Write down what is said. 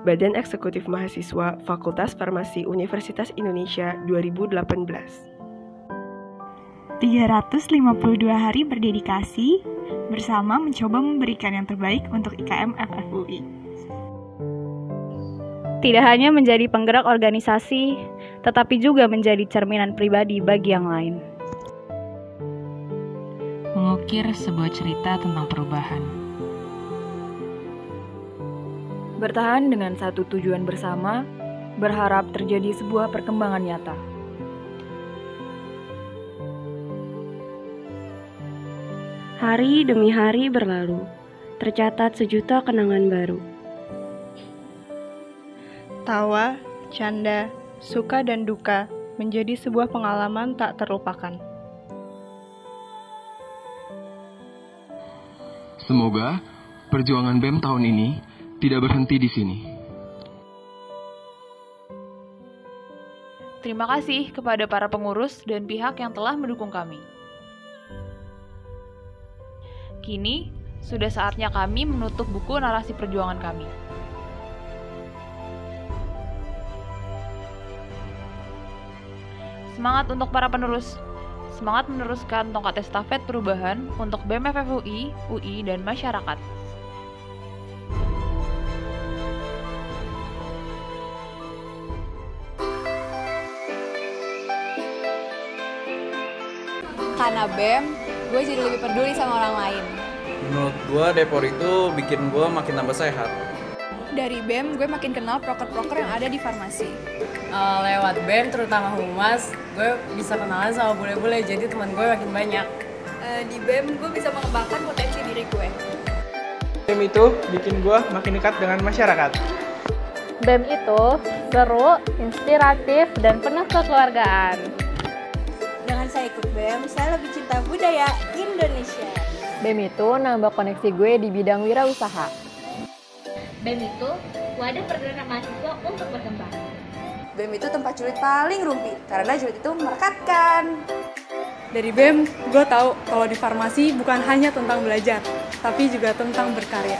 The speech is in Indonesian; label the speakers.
Speaker 1: Badan Eksekutif Mahasiswa Fakultas Farmasi Universitas Indonesia 2018.
Speaker 2: 352 hari berdedikasi, bersama mencoba memberikan yang terbaik untuk IKM FFUI.
Speaker 3: Tidak hanya menjadi penggerak organisasi, tetapi juga menjadi cerminan pribadi bagi yang lain.
Speaker 4: Mengukir sebuah cerita tentang perubahan.
Speaker 5: Bertahan dengan satu tujuan bersama, berharap terjadi sebuah perkembangan nyata.
Speaker 6: Hari demi hari berlalu, tercatat sejuta kenangan baru.
Speaker 7: Tawa, canda, suka dan duka menjadi sebuah pengalaman tak terlupakan.
Speaker 8: Semoga perjuangan BEM tahun ini tidak berhenti di sini.
Speaker 9: Terima kasih kepada para pengurus dan pihak yang telah mendukung kami. Kini, sudah saatnya kami menutup buku narasi perjuangan kami. Semangat untuk para penerus. Semangat meneruskan tongkat estafet perubahan untuk BEM FFUI, UI, dan masyarakat.
Speaker 10: Karena BEM, gue jadi lebih peduli sama orang lain.
Speaker 11: Menurut gue, Depor itu bikin gue makin tambah sehat.
Speaker 10: Dari BEM, gue makin kenal proker-proker yang ada di farmasi.
Speaker 12: Lewat BEM, terutama humas, gue bisa kenalan sama bule-bule, jadi teman gue makin banyak.
Speaker 10: Di BEM, gue bisa mengembangkan potensi diri gue.
Speaker 13: BEM itu bikin gue makin dekat dengan masyarakat.
Speaker 3: BEM itu seru, inspiratif, dan penuh kekeluargaan.
Speaker 14: Dengan saya ikut BEM, saya lebih cinta budaya Indonesia.
Speaker 15: BEM itu nambah koneksi gue di bidang wirausaha.
Speaker 16: BEM itu wadah pergerakan mahasiswa untuk berkembang.
Speaker 17: BEM itu tempat julid paling rumpi, karena julid itu merekatkan.
Speaker 18: Dari BEM, gue tahu kalau di farmasi bukan hanya tentang belajar, tapi juga tentang berkarya.